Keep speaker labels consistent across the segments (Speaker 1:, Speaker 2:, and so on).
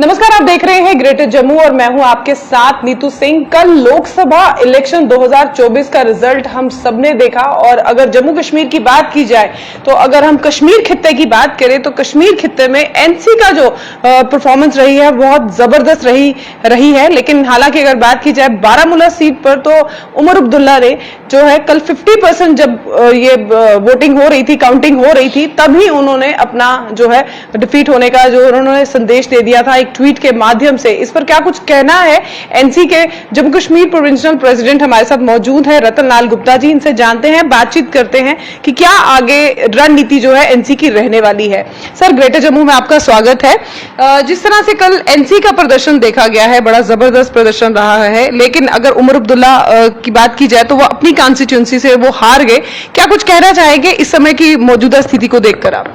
Speaker 1: नमस्कार, आप देख रहे हैं ग्रेटर जम्मू और मैं हूं आपके साथ नीतू सिंह। कल लोकसभा इलेक्शन 2024 का रिजल्ट हम सबने देखा और अगर जम्मू कश्मीर की बात की जाए तो अगर हम कश्मीर खित्ते की बात करें तो कश्मीर खित्ते में एनसी का जो परफॉर्मेंस रही है बहुत जबरदस्त रही है। लेकिन हालांकि अगर बात की जाए बारामूला सीट पर तो उमर अब्दुल्ला ने जो है कल 50% जब ये वोटिंग हो रही थी, काउंटिंग हो रही थी, तभी उन्होंने अपना जो है डिफीट होने का जो उन्होंने संदेश दे दिया था एक ट्वीट के माध्यम से। इस पर क्या कुछ कहना है एनसी के जम्मू कश्मीर प्रोविंशियल प्रेसिडेंट हमारे साथ मौजूद है रतन लाल गुप्ता जी। इनसे जानते हैं, बातचीत करते हैं कि क्या आगे रणनीति जो है एनसी की रहने वाली है। सर, ग्रेटर जम्मू में आपका स्वागत है। जिस तरह से कल एनसी का प्रदर्शन देखा गया है, बड़ा जबरदस्त प्रदर्शन रहा है, लेकिन अगर उमर अब्दुल्ला की बात की जाए तो वो अपनी कॉन्स्टिट्यूंसी से वो हार गए। क्या कुछ कहना चाहेंगे इस समय की मौजूदा स्थिति को देखकर आप?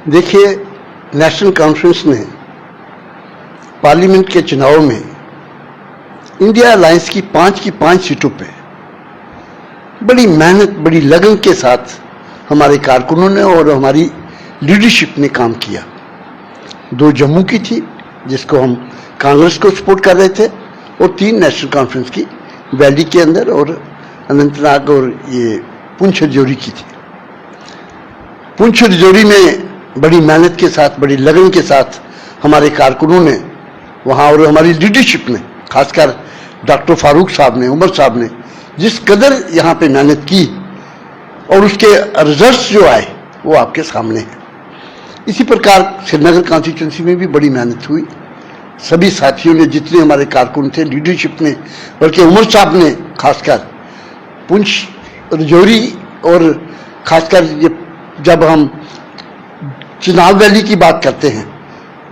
Speaker 2: देखिए, नेशनल कॉन्फ्रेंस ने पार्लियामेंट के चुनाव में इंडिया अलायंस की पांच सीटों पे बड़ी मेहनत, बड़ी लगन के साथ हमारे कारकुनों ने और हमारी लीडरशिप ने काम किया। 2 जम्मू की थी जिसको हम कांग्रेस को सपोर्ट कर रहे थे और 3 नेशनल कॉन्फ्रेंस की वैली के अंदर और अनंतनाग और ये पुंछ राजौरी की थी। पुंछ राजौरी में बड़ी मेहनत के साथ, बड़ी लगन के साथ हमारे कारकुनों ने वहाँ और हमारी लीडरशिप ने, खासकर डॉक्टर फारूक साहब ने, उमर साहब ने जिस कदर यहाँ पे मेहनत की और उसके रिजल्ट्स जो आए वो आपके सामने हैं। इसी प्रकार श्रीनगर कॉन्स्टिट्यूंसी में भी बड़ी मेहनत हुई। सभी साथियों ने, जितने हमारे कारकुन थे, लीडरशिप ने, बल्कि उमर साहब ने खासकर पुंछ राजौरी और खासकर ये जब हम चिनाब वैली की बात करते हैं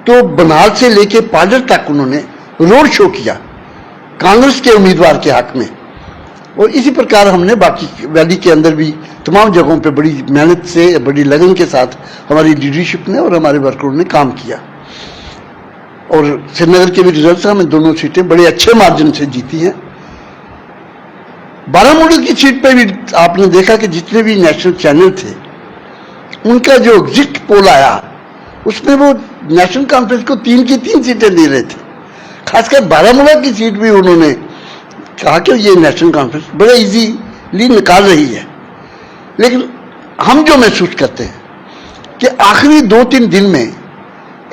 Speaker 2: तो बनाल से लेके पाडर तक उन्होंने रोड शो किया कांग्रेस के उम्मीदवार के हक में। और इसी प्रकार हमने बाकी वैली के अंदर भी तमाम जगहों पे बड़ी मेहनत से, बड़ी लगन के साथ हमारी लीडरशिप ने और हमारे वर्करों ने काम किया। और श्रीनगर के भी रिजल्ट हमें दोनों सीटें बड़े अच्छे मार्जिन से जीती हैं। बारामूला की सीट पे भी आपने देखा कि जितने भी नेशनल चैनल थे उनका जो एग्जिट पोल आया उसमें वो नेशनल कॉन्फ्रेंस को 3 की 3 सीटें दे रहे थे। खासकर बारामूला की सीट भी उन्होंने कहा कि ये नेशनल कॉन्फ्रेंस बड़े इजीली निकाल रही है। लेकिन हम जो महसूस करते हैं कि आखिरी 2-3 दिन में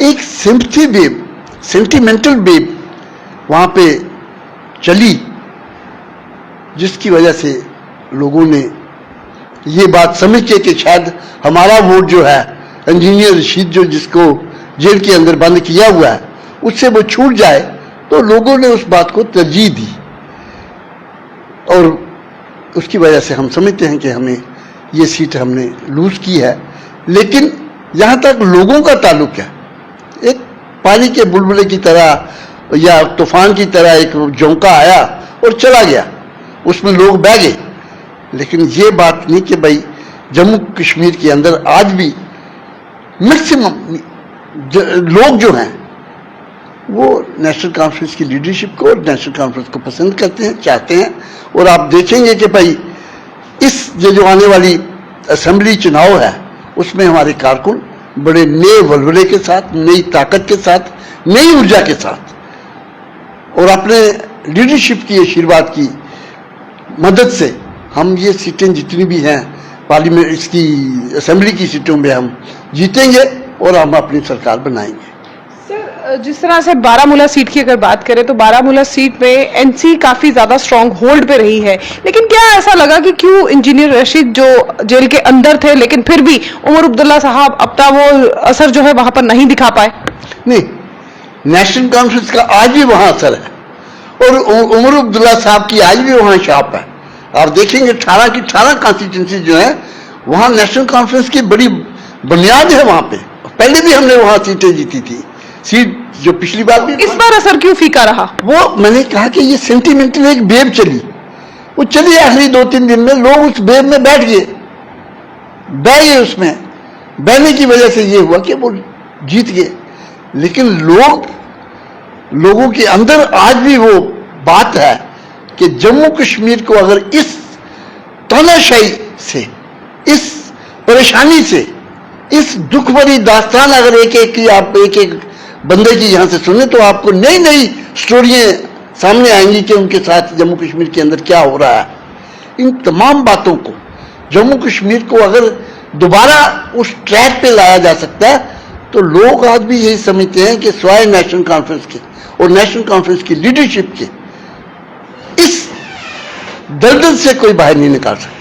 Speaker 2: एक सिंपथी वेव, सेंटिमेंटल वेव वहाँ पे चली, जिसकी वजह से लोगों ने ये बात समझ के शायद हमारा वोट जो है इंजीनियर रशीद जो जिसको जेल के अंदर बंद किया हुआ है उससे वो छूट जाए, तो लोगों ने उस बात को तरजीह दी और उसकी वजह से हम समझते हैं कि हमें ये सीट हमने लूज की है। लेकिन यहाँ तक लोगों का ताल्लुक है, एक पानी के बुलबुले की तरह या तूफान की तरह एक झोंका आया और चला गया, उसमें लोग बह गए। लेकिन ये बात नहीं कि भाई जम्मू कश्मीर के अंदर आज भी मैक्सिमम लोग जो हैं वो नेशनल कॉन्फ्रेंस की लीडरशिप को और नेशनल कॉन्फ्रेंस को पसंद करते हैं, चाहते हैं। और आप देखेंगे कि भाई इस जो आने वाली असेंबली चुनाव है उसमें हमारे कारकुन बड़े नए वलवले के साथ, नई ताकत के साथ, नई ऊर्जा के साथ और अपने लीडरशिप की आशीर्वाद की मदद से हम ये सीटें जितनी भी हैं पार्लियामेंट इसकी असेंबली की सीटों में हम जीतेंगे और हम अपनी सरकार बनाएंगे।
Speaker 1: सर, जिस तरह से बारामूला सीट की अगर बात करें तो बारामूला सीट पे एनसी काफी ज्यादा स्ट्रांग होल्ड पे रही है, लेकिन क्या ऐसा लगा कि क्यों इंजीनियर रशीद जो जेल के अंदर थे लेकिन फिर भी उमर अब्दुल्ला साहब अपना वो असर जो है वहां पर नहीं दिखा पाए?
Speaker 2: नहीं, नेशनल कॉन्फ्रेंस का आज भी वहां असर है और उमर अब्दुल्ला साहब की आज भी वहां छाप है। आप देखेंगे 18 की 18 कॉन्स्टिट्यूंसी जो है वहां नेशनल कॉन्फ्रेंस की बड़ी बुनियाद है। वहां पे पहले भी हमने वहां सीटें जीती थी, सीट जो पिछली बार भी।
Speaker 1: इस बार असर क्यों फीका रहा?
Speaker 2: वो मैंने कहा कि ये सेंटिमेंटल एक वेव चली, वो चली आखिरी 2-3 दिन में, लोग उस वेव में बैठ गए उसमें बहने की वजह से ये हुआ कि वो जीत गए। लेकिन लोगों के अंदर आज भी वो बात है कि जम्मू कश्मीर को अगर इस तानाशाही से, इस परेशानी से, इस दुख भरी दास्तान अगर एक एक की आप एक एक बंदे की यहाँ से सुने तो आपको नई नई स्टोरियां सामने आएंगी कि उनके साथ जम्मू कश्मीर के अंदर क्या हो रहा है। इन तमाम बातों को, जम्मू कश्मीर को अगर दोबारा उस ट्रैक पे लाया जा सकता है तो लोग आज भी यही समझते हैं कि स्वाय नेशनल कॉन्फ्रेंस के और नेशनल कॉन्फ्रेंस की लीडरशिप के इस दलदल से कोई बाहर नहीं निकाल सकता।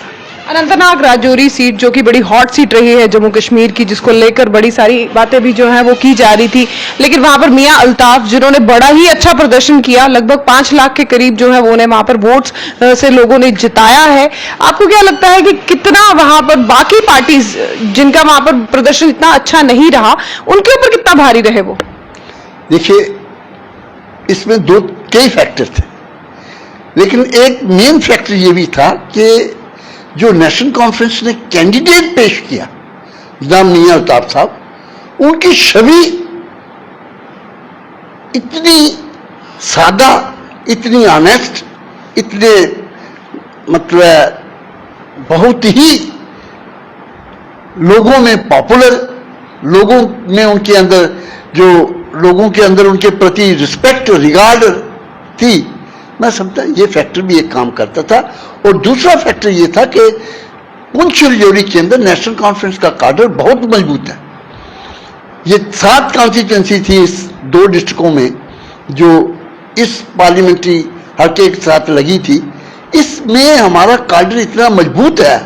Speaker 1: अनंतनाग राजौरी सीट जो कि बड़ी हॉट सीट रही है जम्मू कश्मीर की, जिसको लेकर बड़ी सारी बातें भी जो हैं वो की जा रही थी, लेकिन वहां पर मियां अल्ताफ जिन्होंने बड़ा ही अच्छा प्रदर्शन किया, लगभग 5 लाख के करीब जो है वो उन्हें वहां पर वोट्स से लोगों ने जिताया है। आपको क्या लगता है कि कितना वहां पर बाकी पार्टीज जिनका वहां पर प्रदर्शन इतना अच्छा नहीं रहा, उनके ऊपर कितना भारी रहे वो?
Speaker 2: देखिए, इसमें कई फैक्टर थे, लेकिन एक मेन फैक्टर ये भी था कि जो नेशनल कॉन्फ्रेंस ने कैंडिडेट पेश किया जनाब मियां अल्ताफ साहब, उनकी छवि इतनी सादा, इतनी ऑनेस्ट, इतने मतलब बहुत ही लोगों में पॉपुलर, लोगों में उनके अंदर जो लोगों के अंदर उनके प्रति रिस्पेक्ट रिगार्ड थी, मैं समझता ये फैक्टर भी एक काम करता था। और दूसरा फैक्टर ये था कि पुंछ राजौरी के अंदर नेशनल कॉन्फ्रेंस का काडर बहुत मजबूत है। ये 7 कॉन्स्टिट्यूंसी थी इस 2 डिस्ट्रिक्टों में जो इस पार्लियामेंट्री हल्के के साथ लगी थी, इसमें हमारा काडर इतना मजबूत है,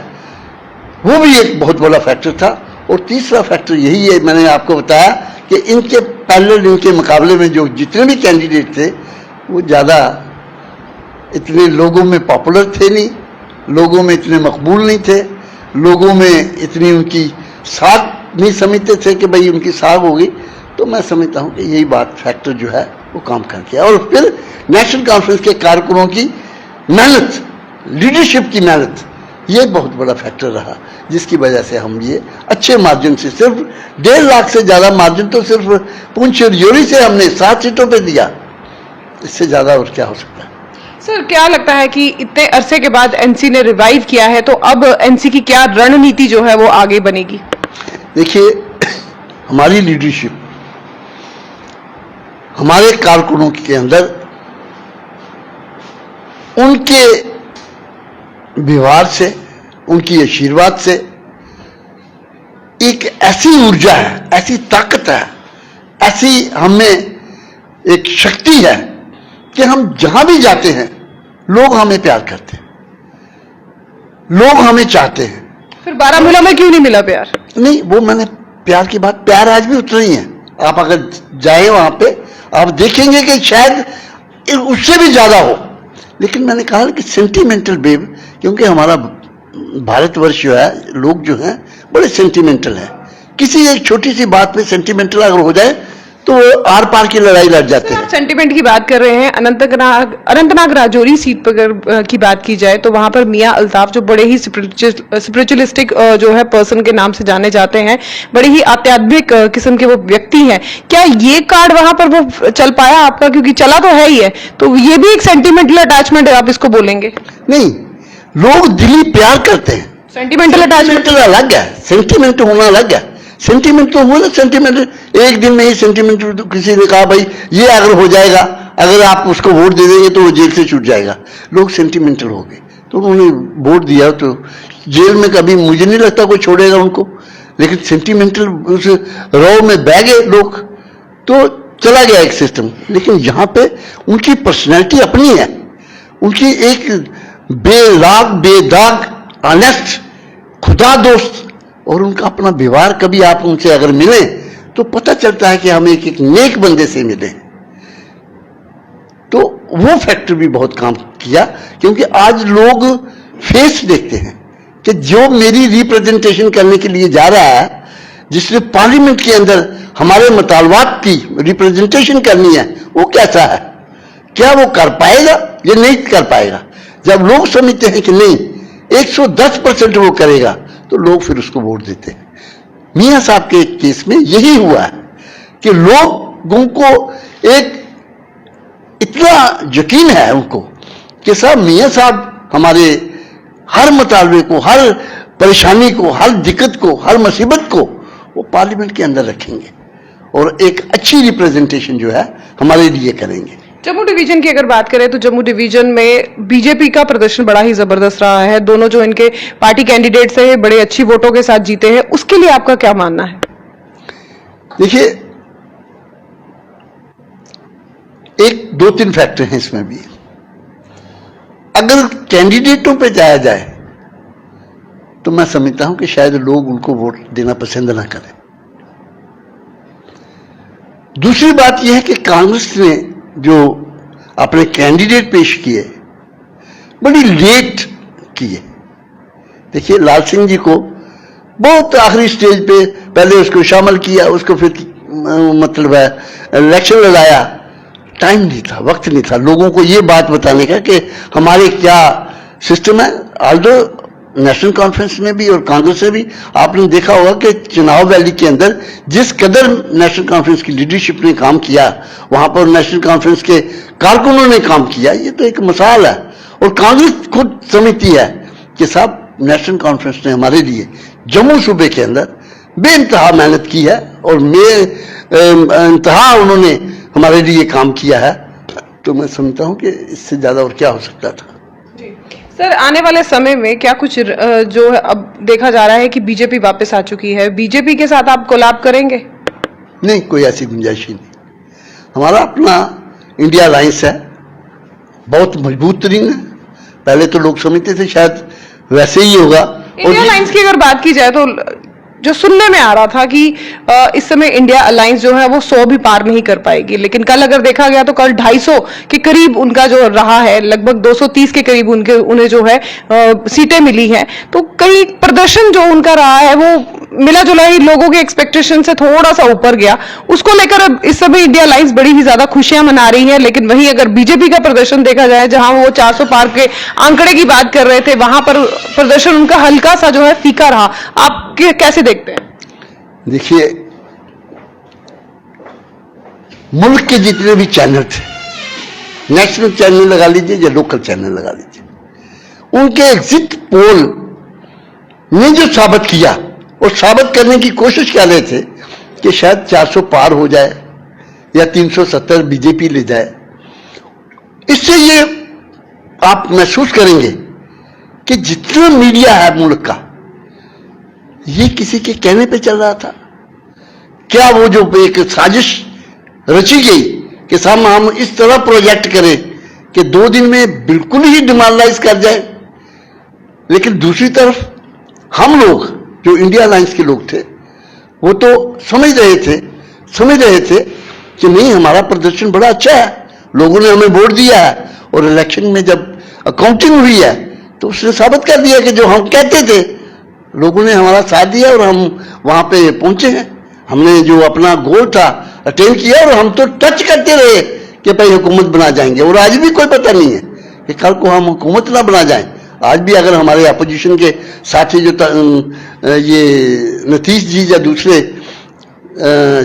Speaker 2: वो भी एक बहुत बड़ा फैक्टर था। और तीसरा फैक्टर यही है, मैंने आपको बताया कि इनके पैरेलल, इनके मुकाबले में जो जितने भी कैंडिडेट थे वो ज़्यादा इतने लोगों में पॉपुलर थे नहीं, लोगों में इतने मकबूल नहीं थे, लोगों में इतनी उनकी साख नहीं समझते थे कि भाई उनकी साख होगी। तो मैं समझता हूँ कि यही बात फैक्टर जो है वो काम कर गया। और फिर नेशनल कॉन्फ्रेंस के कारकुनों की मेहनत, लीडरशिप की मेहनत, ये बहुत बड़ा फैक्टर रहा, जिसकी वजह से हम ये अच्छे मार्जिन से, सिर्फ 1.5 लाख से ज़्यादा मार्जिन तो सिर्फ पुंछ राजौरी से हमने 7 सीटों पर दिया, इससे ज़्यादा और क्या हो सकता है।
Speaker 1: सर, क्या लगता है कि इतने अरसे के बाद एनसी ने रिवाइव किया है, तो अब एनसी की क्या रणनीति जो है वो आगे बनेगी?
Speaker 2: देखिए, हमारी लीडरशिप, हमारे कारकुनों के अंदर उनके व्यवहार से, उनकी आशीर्वाद से एक ऐसी ऊर्जा है, ऐसी ताकत है, ऐसी हमें एक शक्ति है कि हम जहां भी जाते हैं लोग हमें प्यार करते हैं, लोग हमें चाहते हैं।
Speaker 1: फिर बारामूला में क्यों नहीं मिला प्यार? नहीं,
Speaker 2: वो मैंने प्यार की बात, प्यार आज भी उतना ही है। आप अगर जाए वहां पे आप देखेंगे कि शायद उससे भी ज्यादा हो, लेकिन मैंने कहा कि सेंटिमेंटल वेव, क्योंकि हमारा भारतवर्ष जो है, लोग जो हैं बड़े सेंटिमेंटल है। किसी एक छोटी सी बात पे सेंटिमेंटल अगर हो जाए तो आर पार की लड़ाई लड़ जाते हैं।
Speaker 1: सेंटिमेंट की बात कर रहे हैं, अनंतनाग राजौरी सीट पर की बात की जाए तो वहां पर मियां अल्ताफ जो बड़े ही स्पिरिचुअलिस्टिक जो है पर्सन के नाम से जाने जाते हैं, बड़े ही आध्यात्मिक किस्म के वो व्यक्ति हैं, क्या ये कार्ड वहां पर वो चल पाया आपका? क्योंकि चला तो है ही है, तो ये भी एक सेंटिमेंटल अटैचमेंट है, आप इसको बोलेंगे?
Speaker 2: नहीं, लोग दिली प्यार करते हैं,
Speaker 1: सेंटिमेंटल अटैचमेंट
Speaker 2: अलग है, सेंटिमेंट होना अलग है। सेंटिमेंट तो हुआ ना, सेंटिमेंट एक दिन में ही सेंटिमेंट, तो किसी ने कहा भाई ये अगर हो जाएगा, अगर आप उसको वोट दे देंगे तो वो जेल से छूट जाएगा, लोग सेंटिमेंटल हो गए तो उन्होंने वोट दिया, तो जेल में कभी मुझे नहीं लगता कोई छोड़ेगा उनको, लेकिन सेंटिमेंटल उस रौ में बह गए लोग, तो चला गया एक सिस्टम। लेकिन यहाँ पे उनकी पर्सनैलिटी अपनी है, उनकी एक बेलाग बेदाग ऑनेस्ट खुदा दोस्त, और उनका अपना व्यवहार, कभी आप उनसे अगर मिले तो पता चलता है कि हम एक नेक बंदे से मिले। तो वो फैक्टर भी बहुत काम किया, क्योंकि आज लोग फेस देखते हैं कि जो मेरी रिप्रेजेंटेशन करने के लिए जा रहा है, जिसने पार्लियामेंट के अंदर हमारे मुतालबात की रिप्रेजेंटेशन करनी है, वो कैसा है, क्या वो कर पाएगा या नहीं कर पाएगा। जब लोग समझते हैं कि नहीं 110% वो करेगा, तो लोग फिर उसको वोट देते हैं। मियां साहब के केस में यही हुआ है कि लोगों को एक इतना यकीन है उनको कि साहब मियां साहब हमारे हर मुतालबे को, हर परेशानी को, हर दिक्कत को, हर मुसीबत को वो पार्लियामेंट के अंदर रखेंगे, और एक अच्छी रिप्रेजेंटेशन जो है हमारे लिए करेंगे।
Speaker 1: जम्मू डिवीजन की अगर बात करें तो जम्मू डिवीजन में बीजेपी का प्रदर्शन बड़ा ही जबरदस्त रहा है। दोनों जो इनके पार्टी कैंडिडेट्स हैं बड़े अच्छी वोटों के साथ जीते हैं, उसके लिए आपका क्या मानना है?
Speaker 2: देखिए, एक दो तीन फैक्टर हैं इसमें भी। अगर कैंडिडेटों पे जाया जाए तो मैं समझता हूं कि शायद लोग उनको वोट देना पसंद ना करें। दूसरी बात यह है कि कांग्रेस ने जो अपने कैंडिडेट पेश किए बड़ी लेट किए। देखिए, लाल सिंह जी को बहुत आखिरी स्टेज पे पहले उसको शामिल किया, उसको फिर मतलब है इलेक्शन लड़ाया। टाइम नहीं था, वक्त नहीं था लोगों को ये बात बताने का कि हमारे क्या सिस्टम है। ऑल्दो नेशनल कॉन्फ्रेंस में भी और कांग्रेस में भी आपने देखा होगा कि चुनाव वैली के अंदर जिस कदर नेशनल कॉन्फ्रेंस की लीडरशिप ने काम किया, वहां पर नेशनल कॉन्फ्रेंस के कारकुनों ने काम किया, ये तो एक मिसाल है। और कांग्रेस खुद समझती है कि साहब नेशनल कॉन्फ्रेंस ने हमारे लिए जम्मू सूबे के अंदर बेइंतहा मेहनत की है और इंतहा उन्होंने हमारे लिए काम किया है। तो मैं समझता हूं कि इससे ज्यादा और क्या हो सकता था।
Speaker 1: सर, आने वाले समय में क्या कुछ जो है अब देखा जा रहा है कि बीजेपी वापस आ चुकी है, बीजेपी के साथ आप कोलैब करेंगे?
Speaker 2: नहीं, कोई ऐसी गुंजाइश ही नहीं। हमारा अपना इंडिया अलायंस है, बहुत मजबूत तरीन है। पहले तो लोग समझते थे शायद वैसे ही होगा।
Speaker 1: इंडिया अलायंस की अगर बात की जाए तो जो सुनने में आ रहा था कि इस समय इंडिया अलायंस जो है वो 100 भी पार नहीं कर पाएगी, लेकिन कल अगर देखा गया तो कल 250 के करीब उनका जो रहा है, लगभग 230 के करीब उन्हें जो है सीटें मिली हैं। तो कई प्रदर्शन जो उनका रहा है वो मिला जुला ही लोगों के एक्सपेक्टेशन से थोड़ा सा ऊपर गया। उसको लेकर अब इस समय इंडिया अलायंस बड़ी ही ज्यादा खुशियां मना रही है। लेकिन वहीं अगर बीजेपी का प्रदर्शन देखा जाए, जहां वो 400 पार के आंकड़े की बात कर रहे थे, वहां पर प्रदर्शन उनका हल्का सा जो है फीका रहा। आप कैसे देखते हैं?
Speaker 2: देखिए, मुल्क के जितने भी चैनल थे, नेशनल चैनल लगा लीजिए या लोकल चैनल लगा लीजिए, उनके एग्जिट पोल ने जो साबित किया और साबित करने की कोशिश कर रहे थे कि शायद 400 पार हो जाए या 370 बीजेपी ले जाए। इससे ये आप महसूस करेंगे कि जितना मीडिया है मुल्क का, ये किसी के कहने पे चल रहा था क्या? वो जो एक साजिश रची गई कि साहब हम इस तरह प्रोजेक्ट करें कि 2 दिन में बिल्कुल ही डिमोरलाइज कर जाए। लेकिन दूसरी तरफ हम लोग जो इंडिया अलायंस के लोग थे वो तो समझ रहे थे कि नहीं, हमारा प्रदर्शन बड़ा अच्छा है, लोगों ने हमें वोट दिया है और इलेक्शन में जब अकाउंटिंग हुई है तो उसने साबित कर दिया कि जो हम कहते थे, लोगों ने हमारा साथ दिया और हम वहां पे पहुंचे हैं। हमने जो अपना गोल था अटेन किया और हम तो टच करते रहे कि भाई हुकूमत बना जाएंगे, और आज भी कोई पता नहीं है कि कल को हम हुकूमत ना बना जाएं। आज भी अगर हमारे अपोजिशन के साथी जो ये नीतीश जी या दूसरे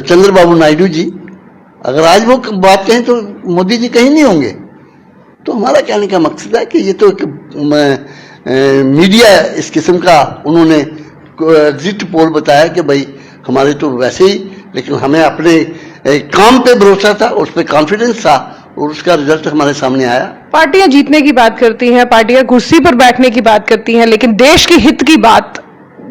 Speaker 2: चंद्रबाबू नायडू जी, अगर आज वो बात कहें तो मोदी जी कहीं नहीं होंगे। तो हमारा कहने का मकसद है कि ये तो मीडिया इस किस्म का उन्होंने एग्जिट पोल बताया कि भाई हमारे तो वैसे ही, लेकिन हमें अपने काम पे भरोसा था, उस पर कॉन्फिडेंस था और उसका रिजल्ट हमारे सामने आया।
Speaker 1: पार्टियां जीतने की बात करती हैं, पार्टियां कुर्सी पर बैठने की बात करती हैं, लेकिन देश के हित की बात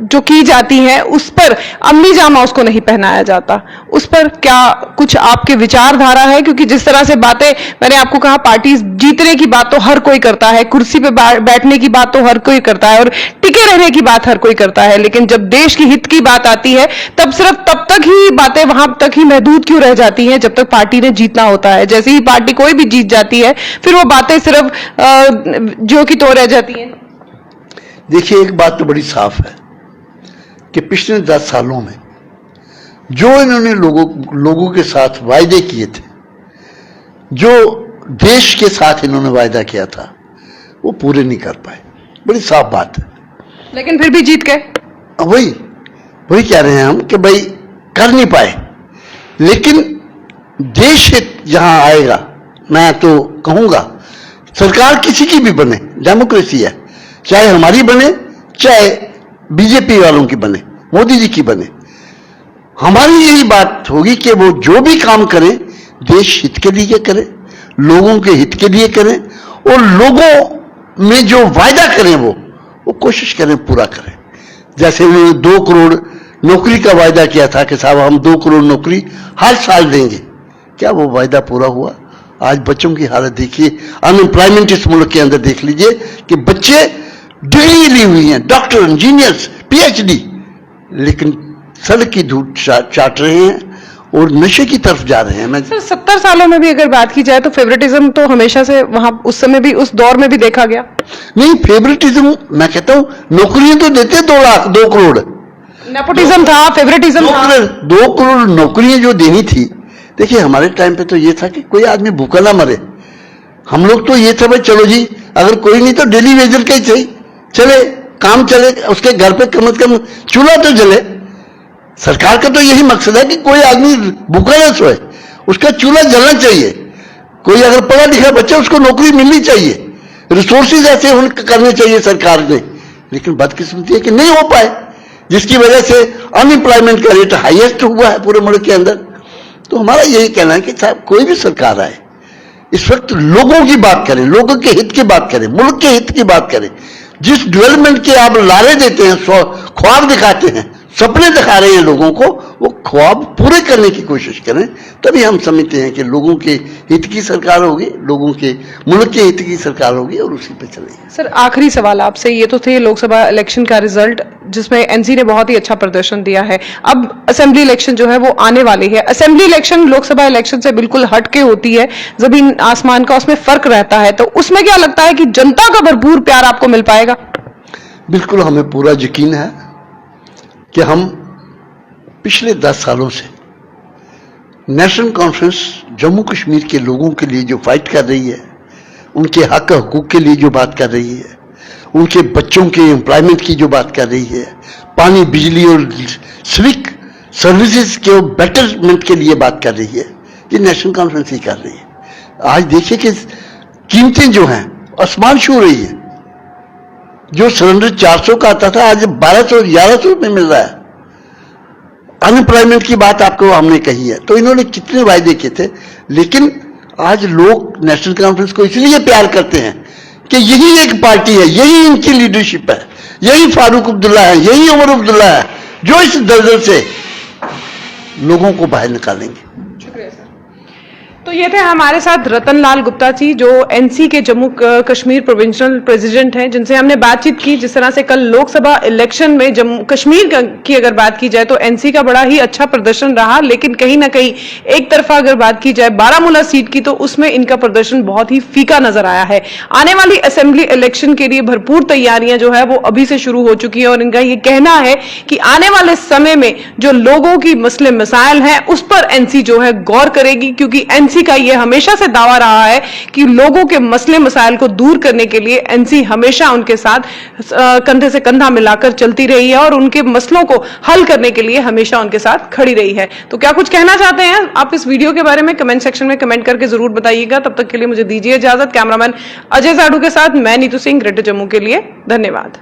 Speaker 1: जो की जाती है उस पर अमली जामा उसको नहीं पहनाया जाता। उस पर क्या कुछ आपके विचारधारा है? क्योंकि जिस तरह से बातें मैंने आपको कहा, पार्टी जीतने की बात तो हर कोई करता है, कुर्सी पे बैठने की बात तो हर कोई करता है और टिके रहने की बात हर कोई करता है, लेकिन जब देश की हित की बात आती है तब सिर्फ तब तक ही बातें वहां तक ही महदूद क्यों रह जाती हैं जब तक पार्टी ने जीतना होता है। जैसे ही पार्टी कोई भी जीत जाती है फिर वो बातें सिर्फ जो की तो रह जाती हैं।
Speaker 2: देखिए, एक बात तो बड़ी साफ है कि पिछले 10 सालों में जो इन्होंने लोगों के साथ वायदे किए थे, जो देश के साथ इन्होंने वायदा किया था, वो पूरे नहीं कर पाए। बड़ी साफ बात है।
Speaker 1: लेकिन फिर भी जीत गए।
Speaker 2: वही कह रहे हैं हम कि भाई कर नहीं पाए। लेकिन देश जहां आएगा, मैं तो कहूंगा सरकार किसी की भी बने, डेमोक्रेसी है, चाहे हमारी बने चाहे बीजेपी वालों की बने, मोदी जी की बने, हमारी यही बात होगी कि वो जो भी काम करें देश हित के लिए करें, लोगों के हित के लिए करें, और लोगों में जो वायदा करें वो कोशिश करें पूरा करें। जैसे उन्होंने 2 करोड़ नौकरी का वायदा किया था कि साहब हम 2 करोड़ नौकरी हर साल देंगे, क्या वो वायदा पूरा हुआ? आज बच्चों की हालत देखिए, अनएम्प्लॉयमेंट इस मुल्क के अंदर देख लीजिए कि बच्चे डिग्री ली हुई हैं, डॉक्टर, इंजीनियर्स, पीएचडी, लेकिन सड़क की धूल चाट रहे हैं और नशे की तरफ जा रहे हैं।
Speaker 1: सर 70 सालों में भी अगर बात की जाए तो फेवरेटिज्म तो हमेशा से वहां उस समय भी, उस दौर में भी देखा गया।
Speaker 2: नहीं, फेवरेटिज्म मैं कहता हूं, नौकरियां तो देते 2 करोड़,
Speaker 1: नेपोटिज्म था, फेवरेटिज्म था।
Speaker 2: 2 करोड़ नौकरियां जो देनी थी। देखिए हमारे टाइम पे तो ये था कि कोई आदमी भूखा ना मरे। हम लोग तो ये था भाई चलो जी, अगर कोई नहीं तो डेली वेजर का ही चाहिए, चले काम चले, उसके घर पे कम से कम चूल्हा तो जले। सरकार का तो यही मकसद है कि कोई आदमी भूखा ना सोए, उसका चूल्हा जलना चाहिए। कोई अगर पढ़ा लिखा बच्चा, उसको नौकरी मिलनी चाहिए, रिसोर्सेज ऐसे करने चाहिए सरकार ने। लेकिन बदकिस्मती है कि नहीं हो पाए, जिसकी वजह से अनएम्प्लॉयमेंट का रेट हाईएस्ट हुआ है पूरे मुल्क के अंदर। तो हमारा यही कहना है कि साहब कोई भी सरकार आए, इस वक्त लोगों की बात करें, लोगों के हित की बात करें, मुल्क के हित की बात करें। जिस डेवलपमेंट के आप लारे देते हैं, ख्वाब दिखाते हैं, सपने दिखा रहे हैं लोगों को, वो ख्वाब पूरे करने की कोशिश करें, तभी हम समझते हैं कि लोगों के हित की सरकार होगी, लोगों के मुल्क के हित की सरकार होगी और उसी पे चलेगी।
Speaker 1: सर आखिरी सवाल आपसे, ये तो थे लोकसभा इलेक्शन का रिजल्ट जिसमें एनसी ने बहुत ही अच्छा प्रदर्शन दिया है। अब असेंबली इलेक्शन जो है वो आने वाली है। असेंबली इलेक्शन लोकसभा इलेक्शन से बिल्कुल हटके होती है, जमीन आसमान का उसमें फर्क रहता है, तो उसमें क्या लगता है कि जनता का भरपूर प्यार आपको मिल पाएगा?
Speaker 2: बिल्कुल, हमें पूरा यकीन है कि हम पिछले 10 सालों से नेशनल कॉन्फ्रेंस जम्मू कश्मीर के लोगों के लिए जो फाइट कर रही है, उनके हक हकूक के लिए जो बात कर रही है, उनके बच्चों के एम्प्लॉयमेंट की जो बात कर रही है, पानी, बिजली और सिविक सर्विसेज के बेटरमेंट के लिए बात कर रही है, ये नेशनल कॉन्फ्रेंस ही कर रही है। आज देखिए कि कीमतें जो हैं आसमान छू रही है। जो सिलेंडर 400 का आता था आज 1200 1100 रुपये मिल रहा है। अनएम्प्लॉयमेंट की बात आपको हमने कही है, तो इन्होंने कितने वायदे किए थे, लेकिन आज लोग नेशनल कॉन्फ्रेंस को इसलिए प्यार करते हैं कि यही एक पार्टी है, यही इनकी लीडरशिप है, यही फारूक अब्दुल्ला है, यही उमर अब्दुल्ला है, जो इस दलदल से लोगों को बाहर निकालेंगे।
Speaker 1: शुक्रिया सर। तो ये थे हमारे साथ रतन लाल गुप्ता जी, जो एनसी के जम्मू कश्मीर प्रोविंशियल प्रेसिडेंट हैं, जिनसे हमने बातचीत की। जिस तरह से कल लोकसभा इलेक्शन में जम्मू कश्मीर की अगर बात की जाए तो एनसी का बड़ा ही अच्छा प्रदर्शन रहा, लेकिन कहीं ना कहीं एक तरफा अगर बात की जाए बारामूला सीट की, तो उसमें इनका प्रदर्शन बहुत ही फीका नजर आया है। आने वाली असेंबली इलेक्शन के लिए भरपूर तैयारियां जो है वो अभी से शुरू हो चुकी है, और इनका ये कहना है कि आने वाले समय में जो लोगों की मसले मसाइल हैं उस पर एनसी जो है गौर करेगी, क्योंकि एनसी का ये हमेशा से दावा रहा है कि लोगों के मसले मसाइल को दूर करने के लिए एनसी हमेशा उनके साथ कंधे से कंधा मिलाकर चलती रही है और उनके मसलों को हल करने के लिए हमेशा उनके साथ खड़ी रही है। तो क्या कुछ कहना चाहते हैं आप इस वीडियो के बारे में? कमेंट सेक्शन में कमेंट करके जरूर बताइएगा। तब तक के लिए मुझे दीजिए इजाजत। कैमरामैन अजय साडू के साथ मैं नीतू सिंह, ग्रेटर जम्मू के लिए। धन्यवाद।